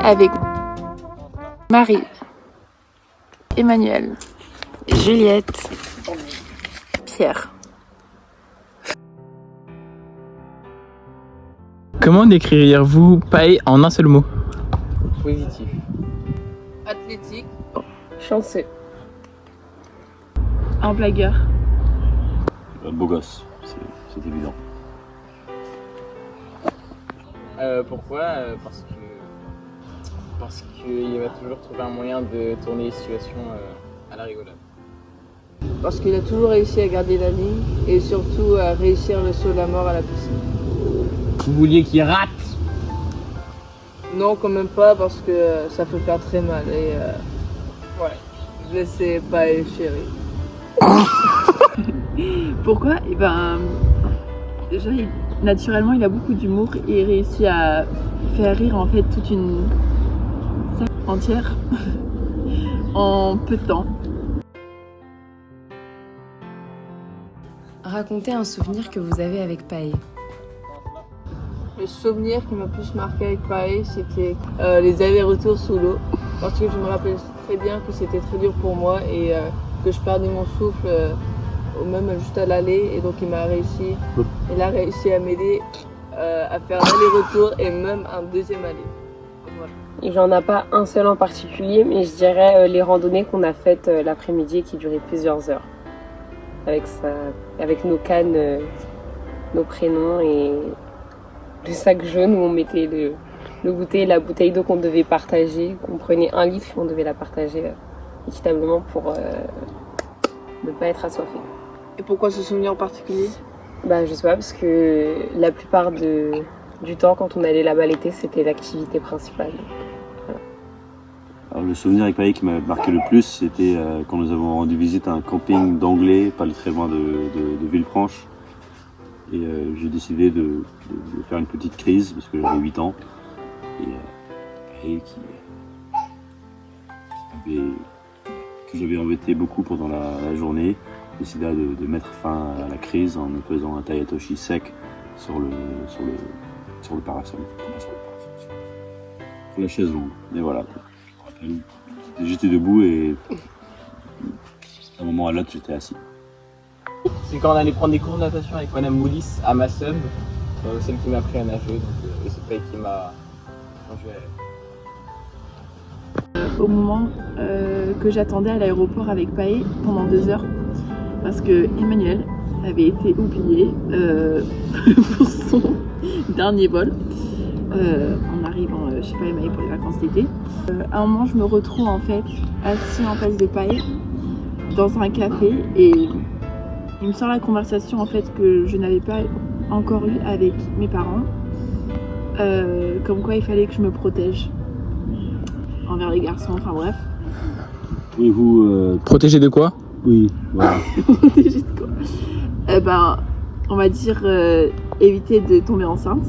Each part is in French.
avec Marie, Emmanuel, Juliette, Pierre. Comment décririez-vous Pae en un seul mot? Positif. Athlétique. Chanceux. Un blagueur. Beau gosse, c'est évident. Pourquoi Parce qu'il va toujours trouver un moyen de tourner les situations à la rigolade. Parce qu'il a toujours réussi à garder la ligne et surtout à réussir le saut de la mort à la piscine. Vous vouliez qu'il rate? Non, quand même pas, parce que ça peut faire très mal. Et ouais, je laissais pas aller chérie. Pourquoi? Eh ben, déjà, naturellement, il a beaucoup d'humour et il réussit à faire rire en fait toute une salle entière en peu de temps. Racontez un souvenir que vous avez avec Pae. Le souvenir qui m'a plus marqué avec Pae, c'était les allers-retours sous l'eau. Parce que je me rappelle très bien que c'était très dur pour moi et que je perdais mon souffle même juste à l'aller. Et donc il a réussi à m'aider à faire l'aller-retour et même un deuxième aller. Voilà. Et j'en ai pas un seul en particulier, mais je dirais les randonnées qu'on a faites l'après-midi et qui duraient plusieurs heures. Avec nos cannes, nos prénoms et le sac jaune où on mettait la bouteille d'eau qu'on devait partager. On prenait 1 litre et on devait la partager équitablement pour ne pas être assoiffé. Et pourquoi ce souvenir en particulier? Bah, je sais pas, parce que la plupart du temps, quand on allait là-bas l'été, c'était l'activité principale. Voilà. Alors, le souvenir avec Pae qui m'a marqué le plus, c'était quand nous avons rendu visite à un camping d'Anglais, pas très loin de Villefranche. Et j'ai décidé de faire une petite crise, parce que j'avais 8 ans. Et que j'avais embêté beaucoup pendant la journée, décida de mettre fin à la crise en me faisant un taiyatoshi sec sur le parasol. Sur la chaise longue. Et voilà. J'étais debout et d'un moment à l'autre j'étais assis. C'est quand on allait prendre des cours de natation avec Madame Moulis à ma sub, celle qui m'a appris à nager, donc c'est Pae qui m'a changé. Au moment que j'attendais à l'aéroport avec Pae pendant 2 heures, parce que Emmanuel avait été oublié pour son dernier vol en arrivant chez Pae pour les vacances d'été. À un moment, je me retrouve en fait assis en face de Pae dans un café et il me sort la conversation en fait que je n'avais pas encore eue avec mes parents, comme quoi il fallait que je me protège envers les garçons, enfin bref. Pouvez-vous Protégé de quoi? Oui, voilà. Protégé de quoi? Ben, on va dire éviter de tomber enceinte.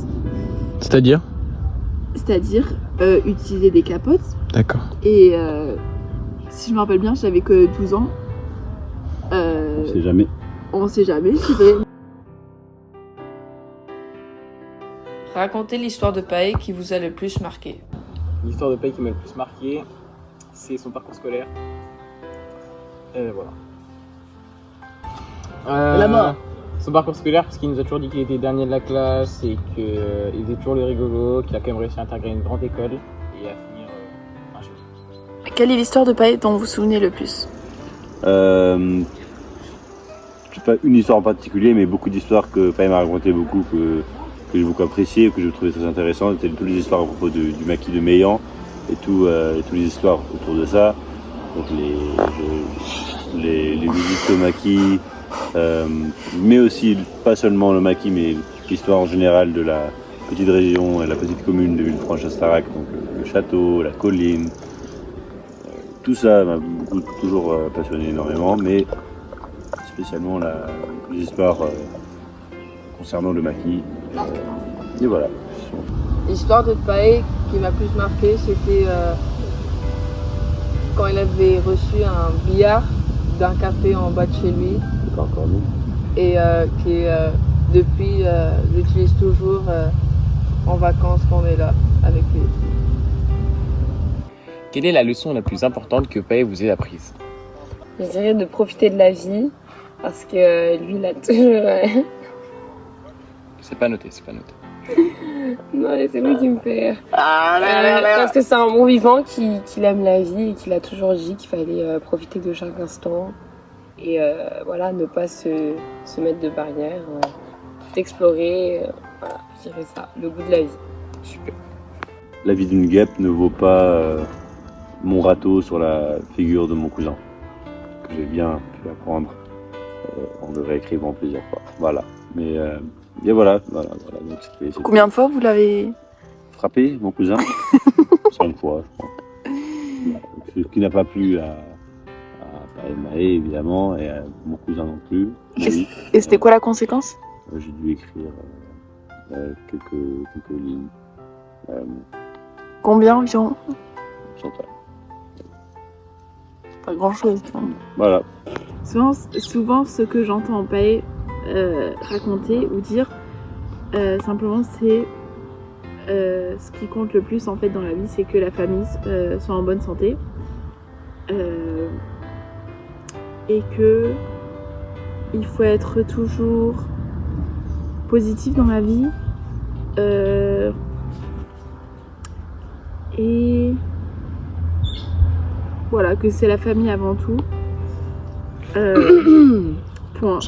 C'est-à-dire? C'est-à-dire utiliser des capotes. D'accord. Et si je me rappelle bien, j'avais que 12 ans. On sait jamais. On sait jamais, c'est vrai. Racontez l'histoire de Pae qui vous a le plus marqué. L'histoire de Pae qui m'a le plus marqué, c'est son parcours scolaire. Voilà. Là-bas. Son parcours scolaire, parce qu'il nous a toujours dit qu'il était dernier de la classe et qu'il était toujours le rigolo, qu'il a quand même réussi à intégrer une grande école et à finir ingénieur. Quelle est l'histoire de Pae dont vous vous souvenez le plus? C'est pas une histoire en particulier, mais beaucoup d'histoires que Pae m'a raconté beaucoup, que j'ai beaucoup apprécié, que je trouvais très intéressant. C'était toutes les histoires à propos du maquis de Meillan et toutes les histoires autour de ça. Donc les visites au maquis, mais aussi pas seulement le maquis, mais l'histoire en général de la petite région et la petite commune de Villefranche-Astarac, donc le château, la colline. Tout ça m'a toujours passionné énormément, mais spécialement les histoires concernant le maquis. Et voilà. L'histoire de Pae qui m'a plus marqué, c'était quand il avait reçu un billard d'un café en bas de chez lui. Pas encore nous. Et depuis, j'utilise toujours en vacances quand on est là avec lui. Quelle est la leçon la plus importante que Pae vous ait apprise? Je dirais de profiter de la vie, parce que lui, il a toujours... C'est pas noté, c'est pas noté. Non, mais c'est lui qui me fait rire. Parce que c'est un bon vivant qui aime la vie et qui l'a toujours dit qu'il fallait profiter de chaque instant. Et voilà, ne pas se mettre de barrières, d'explorer, voilà, je dirais ça, le goût de la vie. Super. La vie d'une guêpe ne vaut pas mon râteau sur la figure de mon cousin, que j'ai bien pu apprendre en le réécrivant plusieurs fois. Voilà. Mais et voilà. Donc c'était Combien de fois vous l'avez frappé, mon cousin 5 fois, je crois. Voilà. Ce qui n'a pas plu à Maë, évidemment, et à mon cousin non plus. Et c'était quoi la conséquence? J'ai dû écrire quelques lignes. Combien environ? Centaines. Pas grand chose. Voilà. Souvent, ce que j'entends Pae raconter ou dire, simplement c'est ce qui compte le plus en fait dans la vie, c'est que la famille soit en bonne santé et que il faut être toujours positif dans la vie et voilà, que c'est la famille avant tout. Point.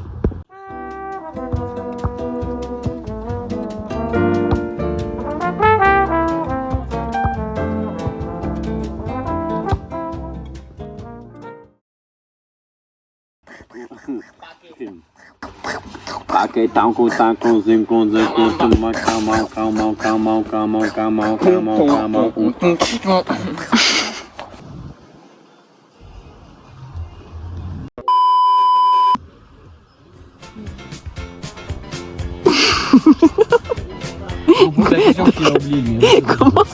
La question qu'il a oublié, lui. Comment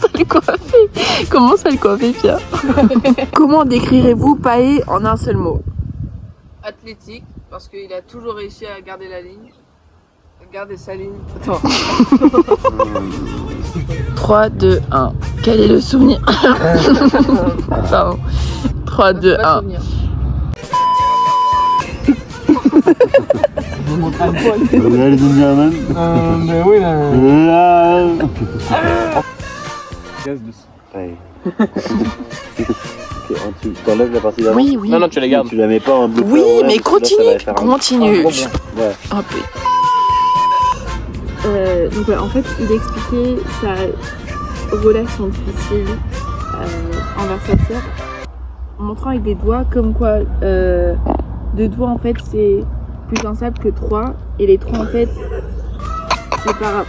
ça le coiffer, Pierre? Comment décrirez-vous Pae en un seul mot? Athlétique, parce qu'il a toujours réussi à garder la ligne. Garder sa ligne. Attends. 3, 2, 1. Quel est le souvenir? Pardon. 3, 2, 1. Ladies and gentlemen. Ben oui, là. Gaz de sang. Ouais. Ok, tu t'enlèves la partie d'avant. Oui, oui. Non, tu la gardes. Tu la mets pas en bleu. Oui, mais continue. Continue. Ouais. Hop. Donc ouais, en fait, il expliquait sa relation difficile envers sa sœur en montrant avec des doigts comme quoi 2 doigts en fait c'est plus instable que 3 et les 3 en fait c'est pas grave.